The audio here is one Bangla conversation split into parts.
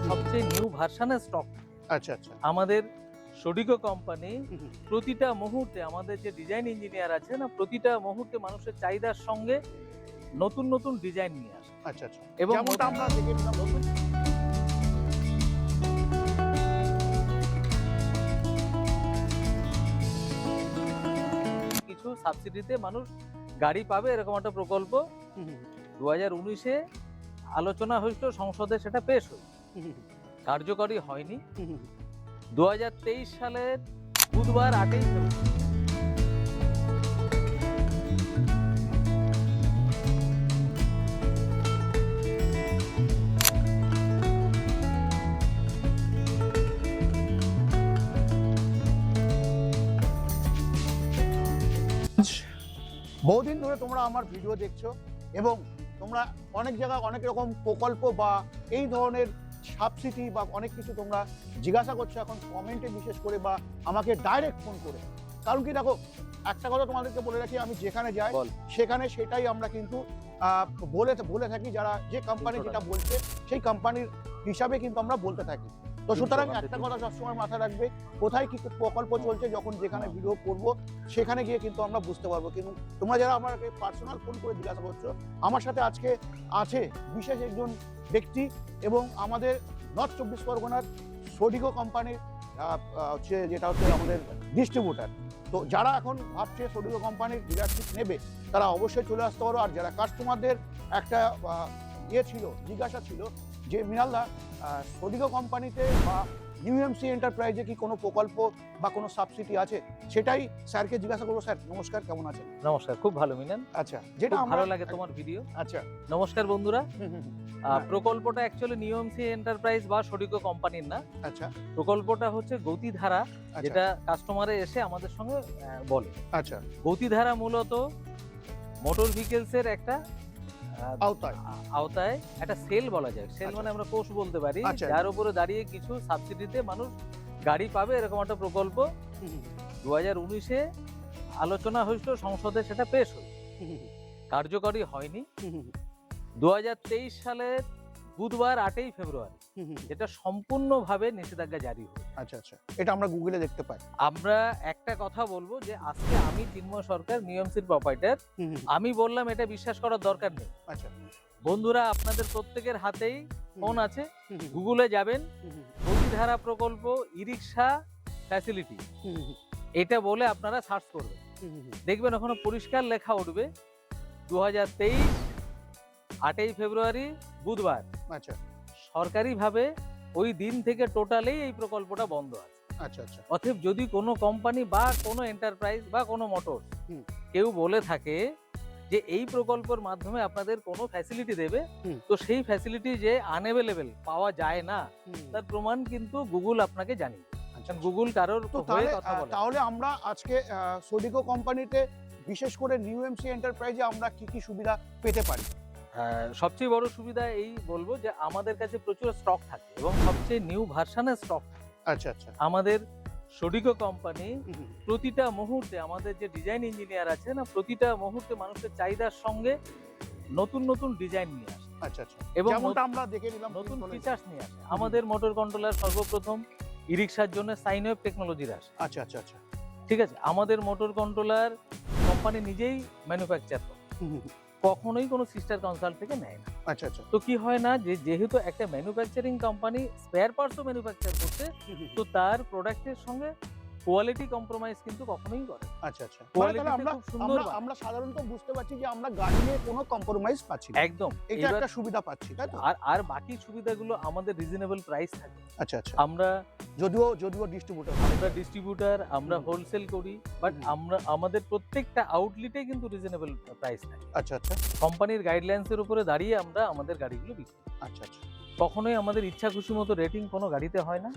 সবচেয়ে নিউ ভার্সনের স্টক। আচ্ছা আচ্ছা। আমাদের সোডিকো কোম্পানি প্রতিটা মুহূর্তে, আমাদের যে ডিজাইন ইঞ্জিনিয়ার আছে না, প্রতিটা মুহূর্তে মানুষের চাহিদার সঙ্গে নতুন নতুন ডিজাইন নিয়ে আসে। আচ্ছা আচ্ছা। এবং যেমনটা আমরা দেখে নিলাম নতুন কিছু সাবসিডিতে মানুষ গাড়ি পাবে, এরকম একটা প্রকল্প 2019-এ আলোচনা হয়েছিল, সংসদে সেটা পেশ হয়েছে, কার্যকরী হয়নি। 2023 সালের বুধবার 8ই ফেব্রুয়ারি বহুদিন ধরে তোমরা আমার ভিডিও দেখছো এবং তোমরা অনেক জায়গায় অনেক রকম প্রকল্প বা এই ধরনের সাবসিডি বা অনেক কিছু তোমরা জিজ্ঞাসা করছো এখন কমেন্টে, বিশেষ করে বা আমাকে ডাইরেক্ট ফোন করে। কারণ কি দেখো, একটা কথা তোমাদেরকে বলে রাখি, আমি যেখানে যাই সেখানে সেটাই আমরা কিন্তু বলে থাকি, যারা যে কোম্পানি যেটা বলছে সেই কোম্পানির হিসাবে কিন্তু আমরা বলতে থাকি। তো সুতরাং একটা কথা সবসময় মাথায় রাখবে, কোথায় কি প্রকল্প চলছে, যখন যেখানে ভিডিও করবো সেখানে গিয়ে কিন্তু আমরা বুঝতে পারবো। কিন্তু তোমরা যারা আমাকে পার্সোনাল ফোন করে জিজ্ঞাসা করছো, আমার সাথে আজকে আছে বিশেষ একজন ব্যক্তি এবং আমাদের নর্থ 24 পরগনার সোডিকো কোম্পানির হচ্ছে যেটা হচ্ছে আমাদের ডিস্ট্রিবিউটার। তো যারা এখন ভাবছে সোডিকো কোম্পানির ডিলারশিপ নেবে, তারা অবশ্যই চলে আসতে পারো। আর যারা কাস্টমারদের একটা জিজ্ঞাসা ছিল যে মৃণালদা, সোডিকো কোম্পানিতে বা ইউএমসি এন্টারপ্রাইজে কি কোনো প্রকল্প বা কোনো সাবসিডি আছে, সেটাই স্যারকে জিজ্ঞাসা করবো। স্যার নমস্কার, কেমন আছেন? নমস্কার, খুব ভালো মিলন। আচ্ছা, যেটা ভালো লাগে তোমার ভিডিও। আচ্ছা, নমস্কার বন্ধুরা। প্রকল্পটা অ্যাকচুয়ালি নিউএমসি এন্টারপ্রাইজ বা সোডিকো কোম্পানির না। আচ্ছা, প্রকল্পটা হচ্ছে গতিধারা, যেটা কাস্টমারে এসে আমাদের সঙ্গে বলে। আচ্ছা, গতিধারা মূলত মোটর ভেহিকলস এর একটা আওতায় একটা সেল বলা যায়। সেল মানে আমরা কোষ বলতে পারি, যার উপরে দাঁড়িয়ে কিছু সাবসিডিতে মানুষ গাড়ি পাবে, এরকম একটা প্রকল্প 2019-এ আলোচনা হয়েছিল, সংসদে সেটা পেশ হয়েছে, কার্যকরী হয়নি। 2023 সালের বুধবার 8ই ফেব্রুয়ারি এটা সম্পূর্ণভাবে নিষেধাজ্ঞা জারি হয়। আচ্ছা আচ্ছা, এটা আমরা গুগলে দেখতে পাই। আমরা একটা কথা বলবো যে আজকে আমি চিন্ময় সরকার, নিউএমসির প্রপাইটার, আমি বললাম এটা বিশ্বাস করার দরকার নেই। আচ্ছা বন্ধুরা, আপনাদের প্রত্যেকের হাতেই ফোন আছে, গুগলে যাবেন, গতিধারা প্রকল্প ই-রিকশা ফ্যাসিলিটি এটা বলে আপনারা সার্চ করবেন, দেখবেন ওখানে পরিষ্কার লেখা উঠবে 2023 8ই ফেব্রুয়ারি বুধবার। আচ্ছা, সরকারিভাবে ওই দিন থেকে টোটালি এই প্রকল্পটা বন্ধ আছে। আচ্ছা আচ্ছা। অতএব যদি কোনো কোম্পানি বা কোনো এন্টারপ্রাইজ বা কোনো মোটর কেউ বলে থাকে যে এই প্রকল্পের মাধ্যমে আপনাদের কোনো ফ্যাসিলিটি দেবে, তো সেই ফ্যাসিলিটি যে আনঅ্যাভেলেবল, পাওয়া যায় না, তার প্রমাণ কিন্তু গুগল আপনাকে জানিয়ে। গুগল কারোর হয়ে কথা বলে। তাহলে আমরা আজকে সোডিকো কোম্পানিতে বিশেষ করে নিউএমসি এন্টারপ্রাইজে আমরা কি কি সুবিধা পেতে পারি? সবচেয়ে বড় সুবিধা এই বলবো যে আমাদের কাছে প্রচুর স্টক থাকে এবং সবচেয়ে নিউ ভার্সনের স্টক থাকে। আচ্ছা আচ্ছা। আমাদের সোডিকো কোম্পানি প্রতিটা মুহূর্তে, আমাদের যে ডিজাইন ইঞ্জিনিয়ার আছে না, প্রতিটা মুহূর্তে মানুষের চাহিদার সঙ্গে নতুন নতুন ডিজাইন নিয়ে আসে। আচ্ছা আচ্ছা। এবং আমরা দেখে নিলাম নতুন ফিচার্স নিয়ে আসে। আমাদের মোটর কন্ট্রোলার সর্বপ্রথম ই-রিকশার জন্য সাইনওয়েভ টেকনোলজির আসে। আচ্ছা আচ্ছা আচ্ছা। ঠিক আছে, আমাদের মোটর কন্ট্রোলার কোম্পানি নিজেই ম্যানুফ্যাকচার করে, কখনোই কোনো সিস্টার কনসাল্ট থেকে নেয় না। আচ্ছা আচ্ছা। তো কি হয় না, যে যেহেতু একটা ম্যানুফ্যাকচারিং কোম্পানি স্পেয়ার পার্টসও ম্যানুফ্যাকচার করছে, তো তার প্রোডাক্টের সঙ্গে কোয়ালিটি কম্প্রোমাইজ কিন্তু কখনোই করে। আচ্ছা আচ্ছা। আমরা সাধারণত বুঝতে পারছি যে আমরা গাড়ি নিয়ে কোনো কম্প্রোমাইজ পাচ্ছি না। একদম, এটা একটা সুবিধা পাচ্ছি, তাই তো? আর বাকি সুবিধাগুলো আমাদের রিজনেবল প্রাইস থাকে। আচ্ছা আচ্ছা। আমরা যদিও ডিস্ট্রিবিউটার, আমরা হোলসেল করি, বাট আমাদের প্রত্যেকটা আউটলেটে কিন্তু রিজনেবল প্রাইস থাকে। আচ্ছা আচ্ছা। কোম্পানির গাইডলাইন্স এর উপরে দাঁড়িয়ে আমরা আমাদের গাড়িগুলো বিক্রি করি। আচ্ছা আচ্ছা। কখনোই আমাদের ইচ্ছা খুশি মতো রেটিং কোনো গাড়িতে হয় না।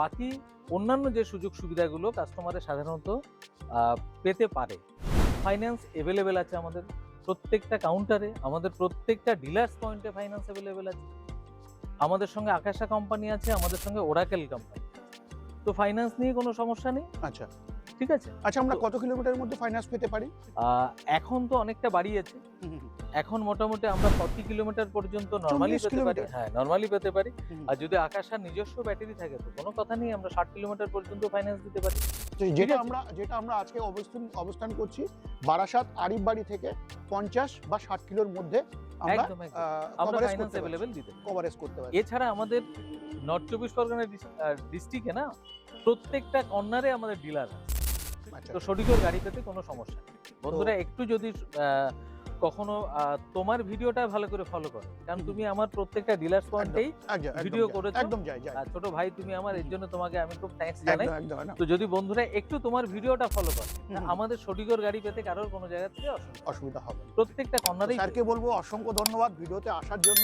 বাকি অন্যান্য যে সুযোগ সুবিধাগুলো কাস্টমারের সাধারণত পেতে পারে, ফাইন্যান্স এভেলেবেল আছে আমাদের প্রত্যেকটা কাউন্টারে, আমাদের প্রত্যেকটা ডিলার্স পয়েন্টে ফাইন্যান্স এভেলেবেল আছে। আমাদের সঙ্গে আকাশা কোম্পানি আছে, আমাদের সঙ্গে ওরাকেল কোম্পানি, তো ফাইন্যান্স নিয়ে কোনো সমস্যা নেই। আচ্ছা, ঠিক আছে। আচ্ছা, আমরা কত কিলোমিটারের মধ্যে ফাইন্যান্স পেতে পারি? এখন তো অনেকটা বাড়িয়েছে, এখন মোটামুটি আমরা 40 কিলোমিটার পর্যন্ত নরমালি 40 পেতে পারি। কিলোমিটার? হ্যাঁ, নরমালি পেতে পারি। আর যদি আকাশার নিজস্ব ব্যাটারি থাকে তো কোনো কথা নেই, আমরা 60 কিলোমিটার পর্যন্ত ফাইন্যান্স দিতে পারি। যেটা আমরা আজকে অবস্থান করছি বারাসাত আরিফবাড়ি থেকে 50 বা 60 কিলোর মধ্যে আমরা একদম আমরা ফাইন্যান্স अवेलेबल দিতে পারি। কভারেজ করতে পারি। এছাড়া আমাদের নর্থ 24 পরগনা ডিস্ট্রিক্টে না প্রত্যেকটা কর্নারে আমাদের ডিলার আছে। আচ্ছা, তো সঠিকর গাড়ি পেতে কোনো সমস্যা নেই। বন্ধুরা একটু যদি কখনো তোমার ভিডিওটা ভালো করে ফলো করো, কারণ তুমি আমার প্রত্যেকটা ডিলার্স পয়েন্টেই ভিডিও করেছো। একদম যাই। ছোট ভাই তুমি আমার, এর জন্য তোমাকে আমি খুব থ্যাঙ্কস জানাই। একদম। তো যদি বন্ধুরা একটু তোমার ভিডিওটা ফলো করো, আমাদের সঠিকর গাড়ি পেতে কারোর কোনো জায়গা থেকে অসুবিধা হবে। প্রত্যেকটা কর্নারেই। স্যারকে বলবো অসংখ্য ধন্যবাদ ভিডিওতে আসার জন্য।